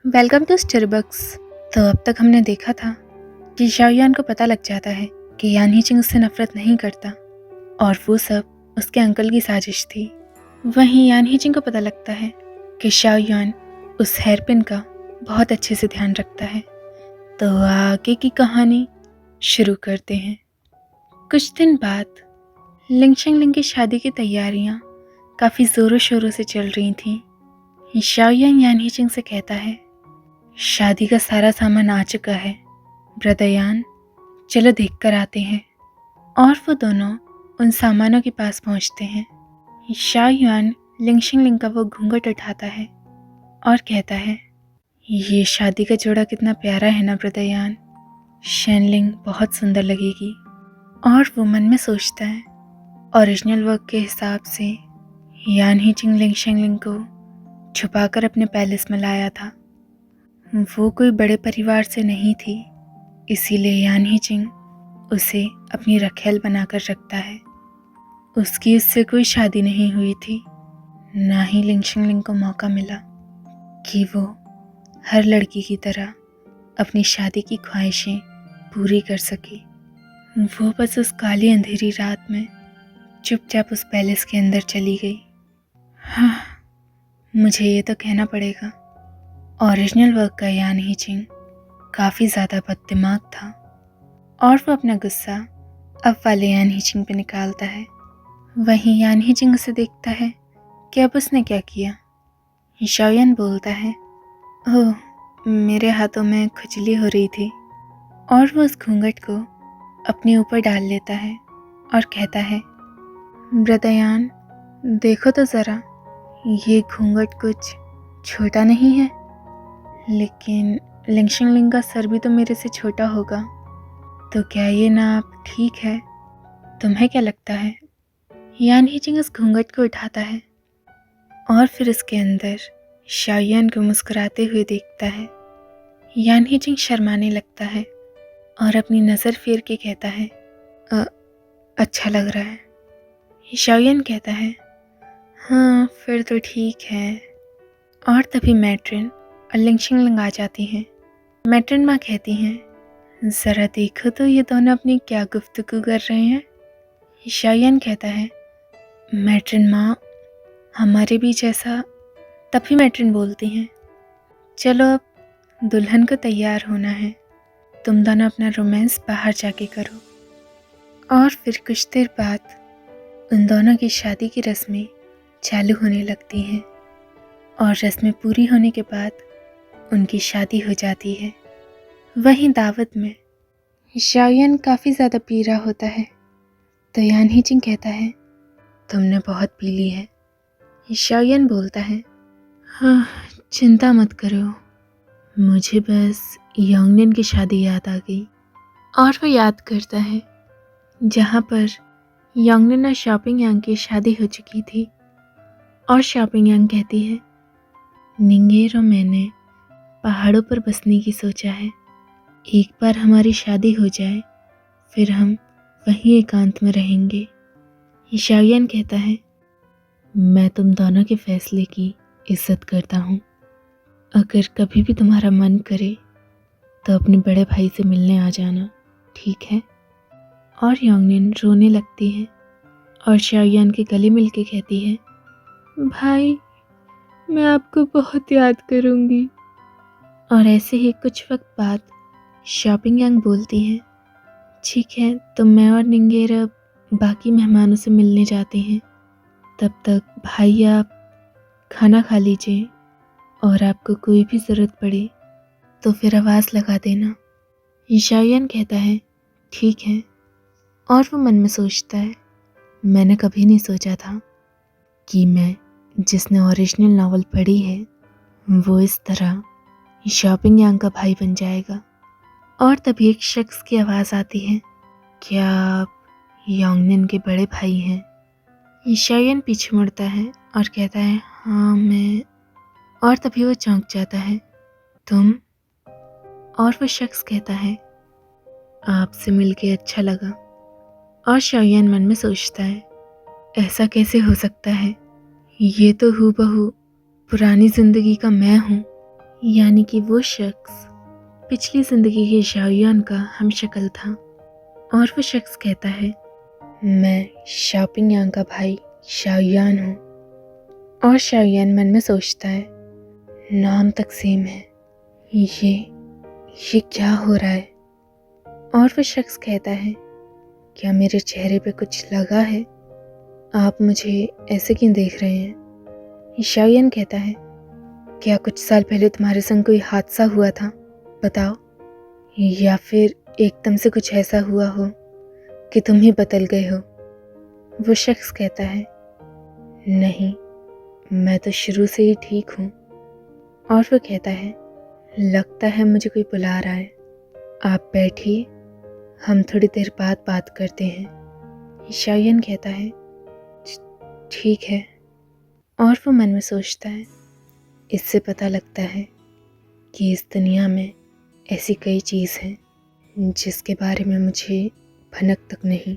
Welcome to Starbucks. तो अब तक हमने देखा था कि शाओयान को पता लग जाता है कि यान हीचिंग उससे नफरत नहीं करता और वो सब उसके अंकल की साजिश थी। वहीं यान हीचिंग को पता लगता है कि शाओयान उस हेयरपिन का बहुत अच्छे से ध्यान रखता है। तो आगे की कहानी शुरू करते हैं। कुछ दिन बाद लिंगशेंगलिंग की शादी की तैयारियां काफ़ी ज़ोरों शोरों से चल रही थीं। शाओयान यान हीचिंग से कहता है, शादी का सारा सामान आ चुका है ब्रदयान, चलो देख कर आते हैं। और वो दोनों उन सामानों के पास पहुंचते हैं। शाओयान लिंगशिंगलिंग का वो घूंघट उठाता है और कहता है, ये शादी का जोड़ा कितना प्यारा है ना ब्रदयान, शेनलिंग बहुत सुंदर लगेगी। और वो मन में सोचता है, ओरिजिनल वर्क के हिसाब से यान हीचिंग लिंगशिंगलिंग को छुपाकर अपने पैलेस में लाया था। वो कोई बड़े परिवार से नहीं थी, इसीलिए यान हीचिंग उसे अपनी रखेल बनाकर रखता है। उसकी उससे कोई शादी नहीं हुई थी, ना ही लिंगशिंगलिंग को मौका मिला कि वो हर लड़की की तरह अपनी शादी की ख्वाहिशें पूरी कर सके। वो बस उस काली अंधेरी रात में चुपचाप उस पैलेस के अंदर चली गई। हाँ, मुझे ये तो कहना पड़ेगा, ओरिजिनल वर्क का यान हीचिंग काफ़ी ज़्यादा बददिमाग था और वो अपना गुस्सा अब वाले यान हीचिंग पे निकालता है। वहीं यान हीचिंग उसे देखता है कि अब उसने क्या किया। शाओयान बोलता है, ओह, मेरे हाथों में खुजली हो रही थी। और वो उस घूंघट को अपने ऊपर डाल लेता है और कहता है, ब्रदयान देखो तो ज़रा, ये घूंघट कुछ छोटा नहीं है, लेकिन लिंगशिंगलिंग का सर भी तो मेरे से छोटा होगा, तो क्या ये नाप ठीक है? तुम्हें क्या लगता है? यान हीचिंग उस घूंघट को उठाता है और फिर उसके अंदर शाओयान को मुस्कुराते हुए देखता है। यान हीचिंग शर्माने लगता है और अपनी नज़र फेर के कहता है, अच्छा लग रहा है। शाओयान कहता है, हाँ फिर तो ठीक है। और तभी मैट्रिन और लिंगशिंगलिंग आ जाती हैं। मैट्रिन माँ कहती हैं, ज़रा देखो तो ये दोनों अपनी क्या गुफ्तगू कर रहे हैं। शाओयान कहता है, मैट्रिन माँ, हमारे बीच ऐसा। तभी मैट्रिन बोलती हैं, चलो अब दुल्हन को तैयार होना है, तुम दोनों अपना रोमांस बाहर जाके करो। और फिर कुछ देर बाद उन दोनों की शादी की रस्में चालू होने लगती हैं और रस्में पूरी होने के बाद उनकी शादी हो जाती है। वहीं दावत में शाओयान काफ़ी ज़्यादा पी रहा होता है, तो यान हीचिंग कहता है, तुमने बहुत पी ली है। शाओयान बोलता है, हाँ चिंता मत करो, मुझे बस योंगनिन की शादी याद आ गई। और वो याद करता है जहाँ पर योंगनिन और शॉपिंग यांग की शादी हो चुकी थी। और शॉपिंग यांग कहती है, निंगेर और मैंने पहाड़ों पर बसने की सोचा है, एक बार हमारी शादी हो जाए फिर हम वहीं एकांत में रहेंगे। शाओयान कहता है, मैं तुम दोनों के फैसले की इज्जत करता हूँ, अगर कभी भी तुम्हारा मन करे तो अपने बड़े भाई से मिलने आ जाना, ठीक है? और योंगनिन रोने लगती है और शाओयान के गले मिल के कहती है, भाई मैं आपको बहुत याद करूँगी। और ऐसे ही कुछ वक्त बाद शॉपिंग यांग बोलती है, ठीक है, तो मैं और निंगेर अब बाकी मेहमानों से मिलने जाते हैं, तब तक भाई आप खाना खा लीजिए और आपको कोई भी ज़रूरत पड़े तो फिर आवाज़ लगा देना। शाओयान कहता है, ठीक है। और वो मन में सोचता है, मैंने कभी नहीं सोचा था कि मैं जिसने ओरिजिनल नावल पढ़ी है वो इस तरह शॉपिंग यांग का भाई बन जाएगा। और तभी एक शख्स की आवाज़ आती है, क्या आप योंगनिन के बड़े भाई हैं? शाओयान पीछे मुड़ता है और कहता है, हाँ मैं। और तभी वो चौंक जाता है, तुम? और वो शख्स कहता है, आपसे मिलके अच्छा लगा। और शाओयान मन में सोचता है, ऐसा कैसे हो सकता है, ये तो हूबहू पुरानी ज़िंदगी का मैं हूँ। यानी कि वो शख्स पिछली जिंदगी के शाओयान का हमशक्ल था। और वो शख्स कहता है, मैं शाओपिंग यांग का भाई शाओयान हूँ। और शाओयान मन में सोचता है, नाम तकसीम है, ये क्या हो रहा है। और वो शख्स कहता है, क्या मेरे चेहरे पे कुछ लगा है? आप मुझे ऐसे क्यों देख रहे हैं? शाओयान कहता है, क्या कुछ साल पहले तुम्हारे संग कोई हादसा हुआ था? बताओ। या फिर एकदम से कुछ ऐसा हुआ हो कि तुम ही बदल गए हो? वो शख्स कहता है, नहीं, मैं तो शुरू से ही ठीक हूँ। और वो कहता है, लगता है मुझे कोई बुला रहा है, आप बैठिए, हम थोड़ी देर बाद बात करते हैं। शाओयान कहता है, ठीक है। और वो मन में सोचता है, इससे पता लगता है कि इस दुनिया में ऐसी कई चीज़ हैं जिसके बारे में मुझे भनक तक नहीं।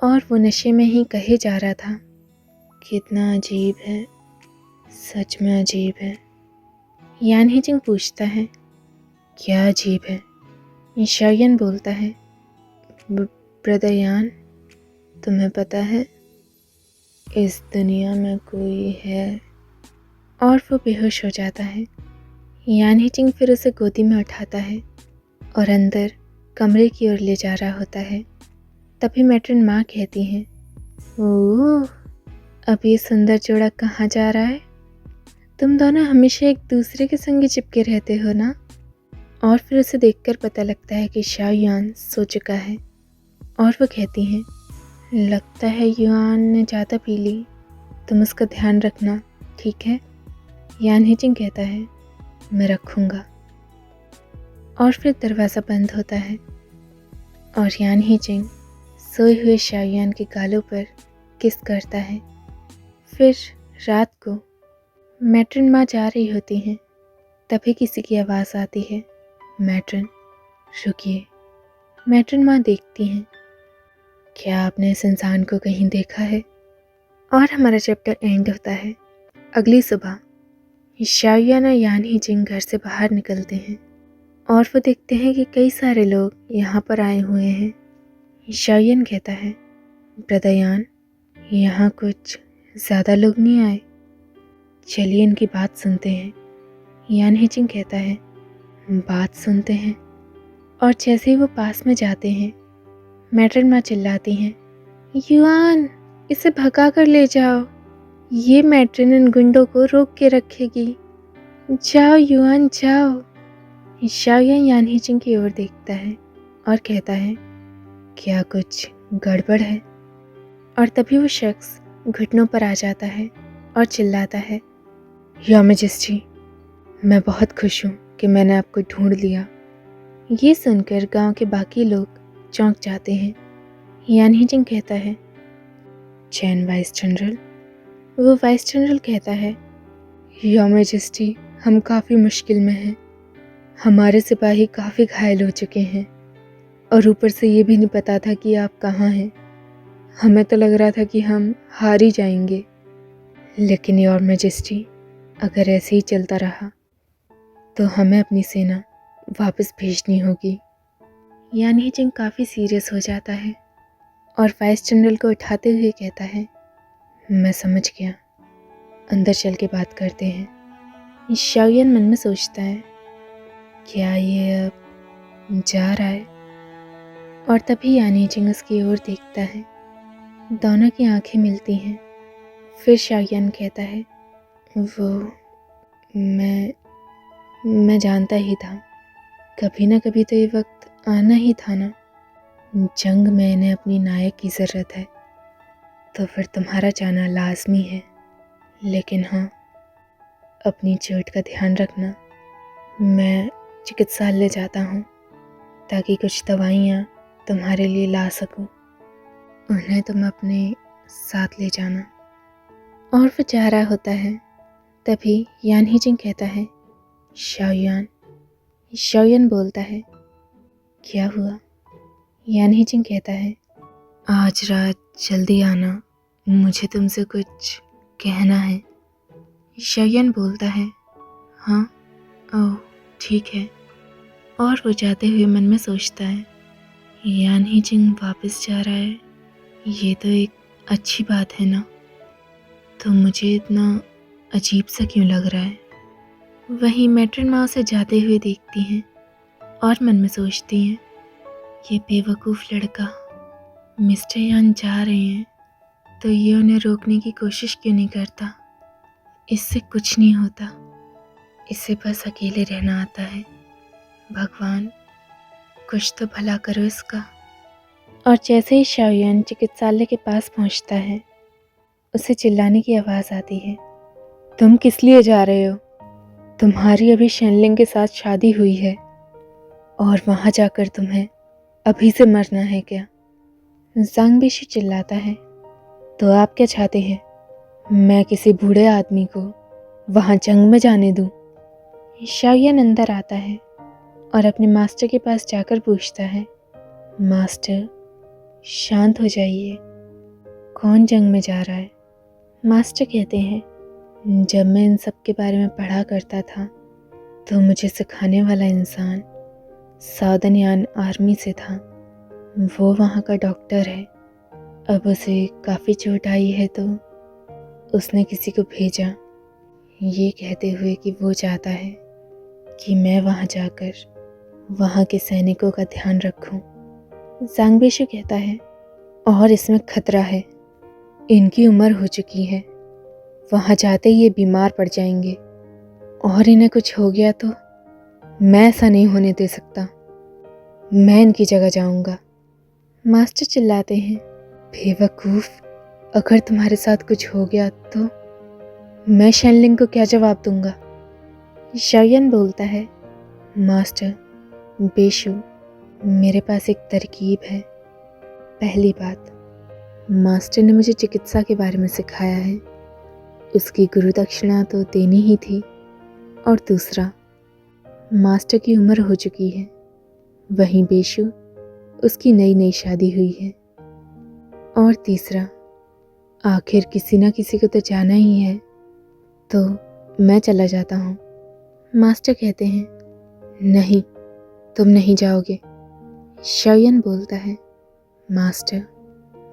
और वो नशे में ही कहे जा रहा था, कितना अजीब है, सच में अजीब है। यान हिजिंग पूछता है, क्या अजीब है? शाओयान बोलता है, ब्रदर यान, तुम्हें पता है इस दुनिया में कोई है। और वो बेहोश हो जाता है। यान हिजिंग फिर उसे गोदी में उठाता है और अंदर कमरे की ओर ले जा रहा होता है। तभी मैट्रन माँ कहती हैं, ओह, अब ये सुंदर जोड़ा कहाँ जा रहा है? तुम दोनों हमेशा एक दूसरे के संग चिपके रहते हो ना? और फिर उसे देखकर पता लगता है कि शाओयान सो चुका है। और वो कहती हैं, लगता है युआन ने ज़्यादा पी ली, तुम उसका ध्यान रखना, ठीक है? यान हिजिंग कहता है, मैं रखूँगा। और फिर दरवाज़ा बंद होता है और यान हिजिंग सोए हुए शाओयान के गालों पर किस करता है। फिर रात को मैट्रन माँ जा रही होती हैं, तभी किसी की आवाज़ आती है, मैट्रन, रुकिए। मैट्रन माँ देखती हैं, क्या आपने इस इंसान को कहीं देखा है? और हमारा चैप्टर एंड होता है। अगली सुबह शाओयान और यान हिजिंग घर से बाहर निकलते हैं और वो देखते हैं कि कई सारे लोग यहाँ पर आए हुए हैं। शाओयान कहता है, ब्रदर यान, यहाँ कुछ ज़्यादा लोग नहीं आए? चलिए इनकी बात सुनते हैं। यान हिजिंग कहता है, बात सुनते हैं। और जैसे ही वो पास में जाते हैं, मैट्रन माँ चिल्लाती हैं, युआन, इसे भगा कर ले जाओ, ये मैट्रन इन गुंडों को रोक के रखेगी। जाओ युआन, जाओ। शाओयान यान हिजिंग की ओर देखता है और कहता है, क्या कुछ गड़बड़ है? और तभी वो शख्स घुटनों पर आ जाता है और चिल्लाता है, योर मैजेस्टी, मैं बहुत खुश हूँ कि मैंने आपको ढूंढ लिया। ये सुनकर गांव के बाकी लोग चौंक जाते हैं। यान हिजिंग कहता है, चैन वाइस जनरल? वो वाइस जनरल कहता है, योर मैजेस्टी, हम काफ़ी मुश्किल में हैं, हमारे सिपाही काफ़ी घायल हो चुके हैं और ऊपर से ये भी नहीं पता था कि आप कहाँ हैं। हमें तो लग रहा था कि हम हार ही जाएंगे, लेकिन योर मैजेस्टी, अगर ऐसे ही चलता रहा तो हमें अपनी सेना वापस भेजनी होगी। यान हिजिंग काफ़ी सीरियस हो जाता है और वाइस जनरल को उठाते हुए कहता है, मैं समझ गया, अंदर चल के बात करते हैं। शाओयान मन में सोचता है, क्या ये अब जा रहा है? और तभी यान हिजिंग उसकी ओर देखता है। दोनों की आंखें मिलती हैं। फिर शाओयान कहता है, वो मैं जानता ही था, कभी ना कभी तो ये वक्त आना ही था ना। जंग में इन्हें अपनी नायक की ज़रूरत है, तो फिर तुम्हारा जाना लाजमी है। लेकिन हाँ, अपनी चोट का ध्यान रखना। मैं चिकित्सालय जाता हूँ ताकि कुछ दवाइयाँ तुम्हारे लिए ला सकूँ, उन्हें तुम अपने साथ ले जाना। और वो जा रहा होता है, तभी यान हिजिंग कहता है, शाओयान। शाओयान बोलता है, क्या हुआ? यान हिजिंग कहता है, आज रात जल्दी आना, मुझे तुमसे कुछ कहना है। शाओयान बोलता है, हाँ, ठीक है। और वो जाते हुए मन में सोचता है, यान ही जिंग वापस जा रहा है, ये तो एक अच्छी बात है ना। तो मुझे इतना अजीब सा क्यों लग रहा है। वहीं मैट्रन माँ उसे जाते हुए देखती हैं और मन में सोचती हैं, ये बेवकूफ़ लड़का, मिस्टर यान जा रहे हैं तो ये उन्हें रोकने की कोशिश क्यों नहीं करता। इससे कुछ नहीं होता, इसे बस अकेले रहना आता है। भगवान, कुछ तो भला करो इसका। और जैसे ही शाओयान चिकित्सालय के पास पहुंचता है, उसे चिल्लाने की आवाज़ आती है, तुम किस लिए जा रहे हो? तुम्हारी अभी शेनलिंग के साथ शादी हुई है और वहाँ जाकर तुम्हें अभी से मरना है क्या? ज़ांग बिशु चिल्लाता है, तो आप क्या चाहते हैं, मैं किसी बूढ़े आदमी को वहाँ जंग में जाने दूँ? शाओयान अंदर आता है और अपने मास्टर के पास जाकर पूछता है, मास्टर शांत हो जाइए, कौन जंग में जा रहा है? मास्टर कहते हैं, जब मैं इन सब के बारे में पढ़ा करता था तो मुझे सिखाने वाला इंसान साउदर्न यान आर्मी से था। वो वहाँ का डॉक्टर है। अब उसे काफ़ी चोट आई है तो उसने किसी को भेजा, ये कहते हुए कि वो चाहता है कि मैं वहाँ जाकर वहाँ के सैनिकों का ध्यान रखूं। ज़ांग बिशु कहता है, और इसमें खतरा है, इनकी उम्र हो चुकी है, वहाँ जाते ही ये बीमार पड़ जाएंगे और इन्हें कुछ हो गया तो मैं ऐसा नहीं होने दे सकता, मैं इनकी जगह जाऊंगा। मास्टर चिल्लाते हैं, बेवकूफ़, अगर तुम्हारे साथ कुछ हो गया तो मैं शेनलिंग को क्या जवाब दूंगा? शाओयान बोलता है, मास्टर बेशु, मेरे पास एक तरकीब है। पहली बात, मास्टर ने मुझे चिकित्सा के बारे में सिखाया है, उसकी गुरु दक्षिणा तो देनी ही थी। और दूसरा, मास्टर की उम्र हो चुकी है, वहीं बेशु उसकी नई नई शादी हुई है। और तीसरा, आखिर किसी ना किसी को तो जाना ही है, तो मैं चला जाता हूँ। मास्टर कहते हैं, नहीं, तुम नहीं जाओगे। शाओयान बोलता है, मास्टर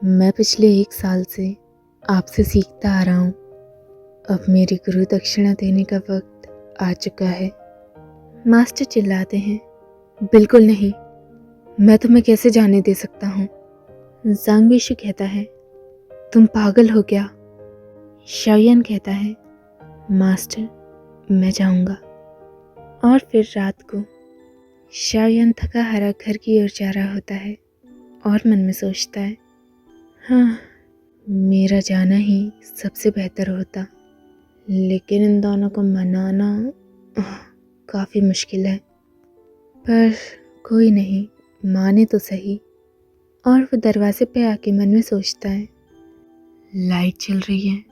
मैं पिछले 1 साल से आपसे सीखता आ रहा हूँ, अब मेरी गुरु दक्षिणा देने का वक्त आ चुका है। मास्टर चिल्लाते हैं, बिल्कुल नहीं, मैं तुम्हें कैसे जाने दे सकता हूँ? ज़ांग बिशु कहता है, तुम पागल हो क्या? शाओयान कहता है, मास्टर मैं जाऊँगा। और फिर रात को शाओयान थका हारा घर की ओर जा रहा होता है और मन में सोचता है, हाँ, मेरा जाना ही सबसे बेहतर होता, लेकिन इन दोनों को मनाना काफ़ी मुश्किल है। पर कोई नहीं, माने तो सही। और वो दरवाजे पे आके मन में सोचता है, लाइट चल रही है,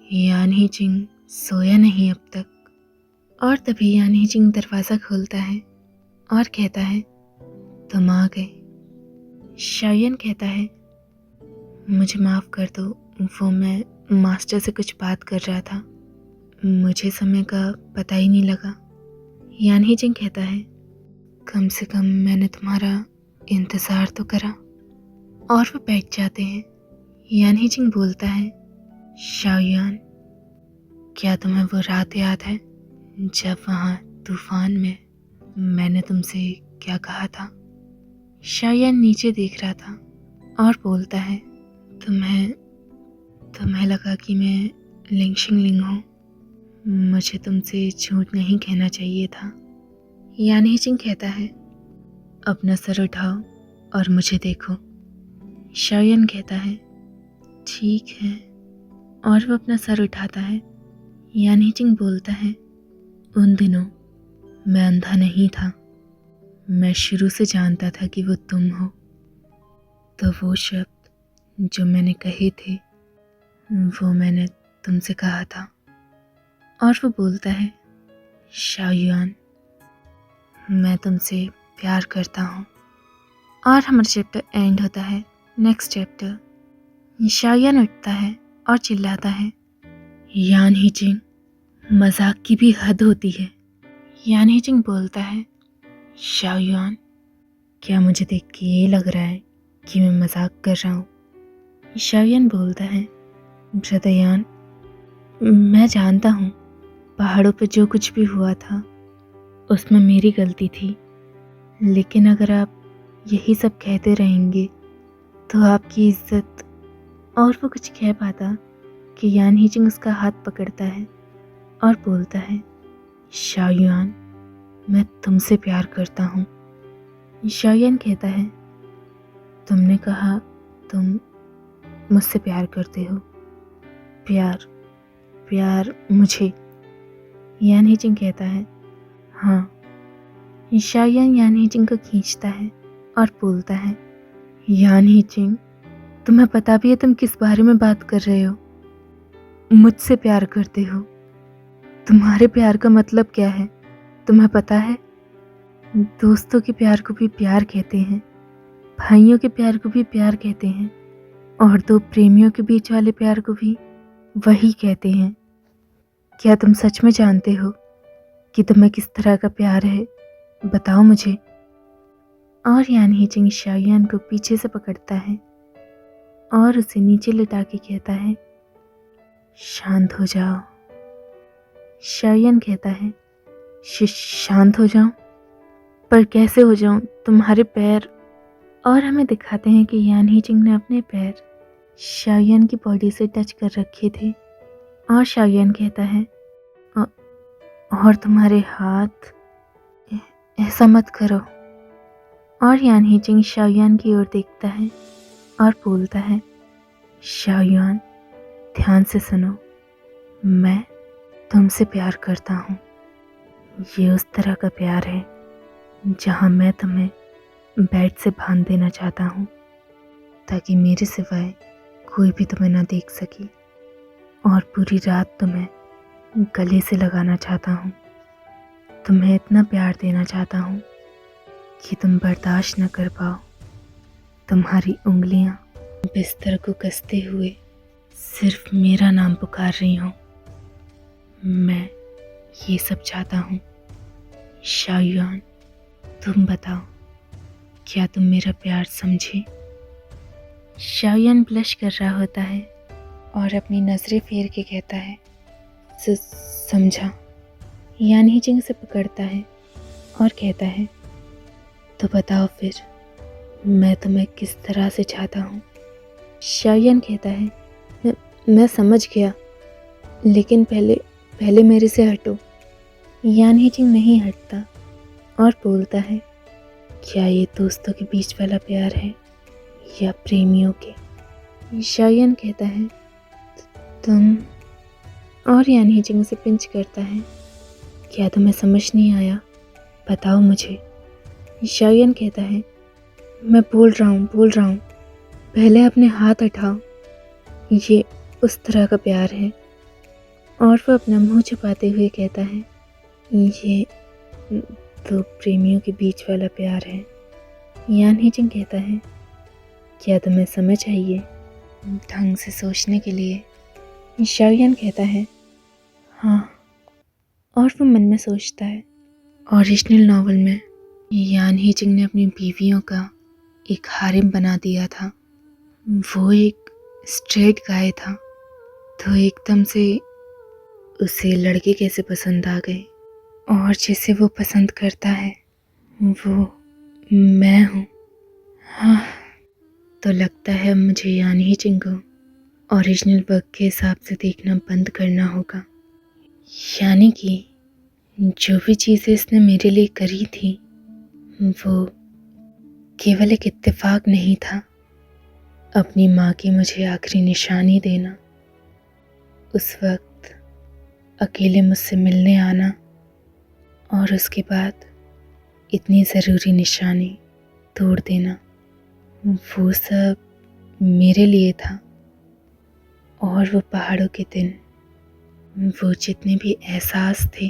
यान ही जिंग सोया नहीं अब तक। और तभी यान ही जिंग दरवाज़ा खोलता है और कहता है, तुम आ गए। शाओयान कहता है, मुझे माफ़ कर दो, वो मैं मास्टर से कुछ बात कर रहा था, मुझे समय का पता ही नहीं लगा। यान ही जिंग कहता है, कम से कम मैंने तुम्हारा इंतज़ार तो करा। और वो बैठ जाते हैं। यान ही जिंग बोलता है, शाओयान, क्या तुम्हें वो रात याद है जब वहाँ तूफान में मैंने तुमसे क्या कहा था? शाओयान नीचे देख रहा था और बोलता है, तुम्हें लगा कि मैं लिंगशिंगलिंग हूँ, मुझे तुमसे झूठ नहीं कहना चाहिए था। यान ही जिंग कहता है, अपना सर उठाओ और मुझे देखो। शाओयान कहता है, ठीक है, और वो अपना सर उठाता है। यान ही जिंग बोलता है, उन दिनों मैं अंधा नहीं था, मैं शुरू से जानता था कि वो तुम हो, तो वो शब्द जो मैंने कहे थे वो मैंने तुमसे कहा था। और वो बोलता है, शाओयान, मैं तुमसे प्यार करता हूँ। और हमारा चैप्टर एंड होता है। Next chapter. शाओयान उठता है और चिल्लाता है, यान ही जिंग, मजाक की भी हद होती है, यान हीजिंग बोलता है, शाओयुआन, क्या मुझे देख के ये लग रहा है कि मैं मजाक कर रहा हूँ? शाओयुआन बोलता है, ब्रदर यान, मैं जानता हूँ पहाड़ों पर जो कुछ भी हुआ था उसमें मेरी गलती थी, लेकिन अगर आप यही सब कहते रहेंगे तो आपकी इज्जत। और वो कुछ कह पाता कि यान हीजिंग उसका हाथ पकड़ता है और बोलता है, शाओयुआन, मैं तुमसे प्यार करता हूँ। शाओयुआन कहता है, तुमने कहा तुम मुझसे प्यार करते हो। प्यार प्यार मुझे? यान हीजिंग कहता है, हाँ। शाओयुआन यान हीजिंग को खींचता है और बोलता है, यान हीजिंग, तुम्हें पता भी है तुम किस बारे में बात कर रहे हो? मुझसे प्यार करते हो? तुम्हारे प्यार का मतलब क्या है तुम्हें पता है? दोस्तों के प्यार को भी प्यार कहते हैं, भाइयों के प्यार को भी प्यार कहते हैं, और दो प्रेमियों के बीच वाले प्यार को भी वही कहते हैं। क्या तुम सच में जानते हो कि तुम्हें किस तरह का प्यार है? बताओ मुझे। और यान हीजिंग शाओयुआन को पीछे से पकड़ता है और उसे नीचे लिटा के कहता है, शांत हो जाओ। शाओयुआन कहता है, शांत हो जाऊं? पर कैसे हो जाऊं? तुम्हारे पैर। और हमें दिखाते हैं कि यान हीजिंग ने अपने पैर शाओयुआन की बॉडी से टच कर रखे थे। और शाओयुआन कहता है, "औ- और तुम्हारे हाथ, ऐसा मत करो। और यान हीजिंग शाओयुआन की ओर देखता है और बोलता है, शाओयुआन, ध्यान से सुनो, मैं तुमसे प्यार करता हूँ। ये उस तरह का प्यार है जहाँ मैं तुम्हें बेड से बांध देना चाहता हूँ ताकि मेरे सिवाय कोई भी तुम्हें ना देख सके, और पूरी रात तुम्हें गले से लगाना चाहता हूँ। तुम्हें इतना प्यार देना चाहता हूँ कि तुम बर्दाश्त न कर पाओ। तुम्हारी उंगलियां बिस्तर को कसते हुए सिर्फ मेरा नाम पुकार रही हों। मैं ये सब चाहता हूँ। शाओयुआन, तुम बताओ, क्या तुम मेरा प्यार समझे? शाओयुआन ब्लश कर रहा होता है और अपनी नजरें फेर के कहता है, समझा। यान हीजिंग से पकड़ता है और कहता है, तो बताओ फिर, मैं तुम्हें किस तरह से चाहता हूँ? शाओयुआन कहता है, मैं समझ गया, लेकिन पहले मेरे से हटो। यान हीजिंग नहीं हटता और बोलता है, क्या ये दोस्तों के बीच वाला प्यार है या प्रेमियों के? शाओयुआन कहता है, तुम। और यान हीजिंग से पिंच करता है, क्या तुम्हें समझ नहीं आया? बताओ मुझे। शाओयुआन कहता है, मैं बोल रहा हूँ, पहले अपने हाथ हटाओ। ये उस तरह का प्यार है। और वह अपना मुंह छुपाते हुए कहता है, ये दो प्रेमियों के बीच वाला प्यार है। यान हीजिंग कहता है, क्या तुम्हें समझ आई है ढंग से सोचने के लिए? शाओयुआन कहता है, हाँ। और वो मन में सोचता है, ओरिजिनल नॉवल में यान हीजिंग ने अपनी बीवियों का एक हारिम बना दिया था। वो एक स्ट्रेट गाय था, तो एकदम से उसे लड़के कैसे पसंद आ गए, और जिसे वो पसंद करता है वो मैं हूँ। हाँ, तो लगता है मुझे यान हीजिंग को ओरिजिनल वर्क के हिसाब से देखना बंद करना होगा। यानी कि जो भी चीज़ें इसने मेरे लिए करी थी वो केवल एक इत्तेफाक नहीं था। अपनी माँ की मुझे आखिरी निशानी देना, उस वक्त अकेले मुझसे मिलने आना, और उसके बाद इतनी ज़रूरी निशानी तोड़ देना, वो सब मेरे लिए था। और वो पहाड़ों के दिन, वो जितने भी एहसास थे,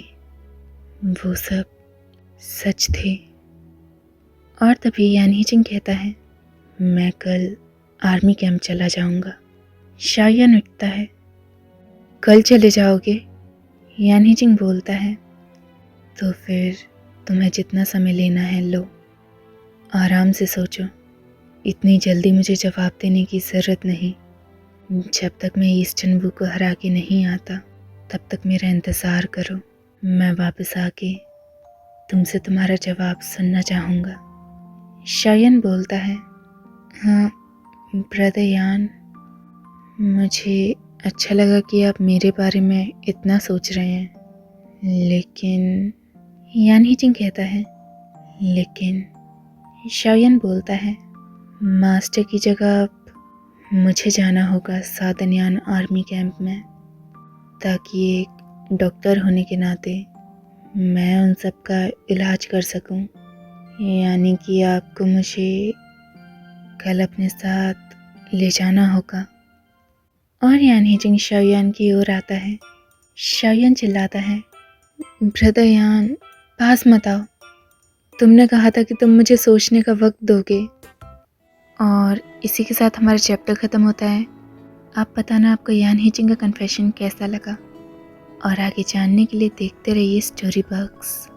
वो सब सच थे। और तभी यान हीजिंग कहता है, मैं कल आर्मी कैंप चला जाऊंगा। शाओयुआन उठता है, कल चले जाओगे? यान हीजिंग बोलता है, तो फिर तुम्हें जितना समय लेना है लो, आराम से सोचो। इतनी जल्दी मुझे जवाब देने की ज़रूरत नहीं। जब तक मैं ईस्टर्न वू को हरा के नहीं आता तब तक मेरा इंतज़ार करो। मैं वापस आके तुमसे तुम्हारा जवाब सुनना चाहूँगा। शायन बोलता है, हाँ ब्रदर यान, मुझे अच्छा लगा कि आप मेरे बारे में इतना सोच रहे हैं, लेकिन यान हीचिंग कहता है, लेकिन शायन बोलता है, मास्टर की जगह अब मुझे जाना होगा सादनयान आर्मी कैंप में, ताकि एक डॉक्टर होने के नाते मैं उन सब का इलाज कर सकूं। यानी कि आपको मुझे कल अपने साथ ले जाना होगा। और यान हीजिंग शाओयान की ओर आता है। शाओयान चिल्लाता है, ब्रदर यान पास मत आओ। तुमने कहा था कि तुम मुझे सोचने का वक्त दोगे। और इसी के साथ हमारा चैप्टर ख़त्म होता है। आप बताना आपको यान हीजिंग का कन्फेशन कैसा लगा, और आगे जानने के लिए देखते रहिए स्टोरी बॉक्स।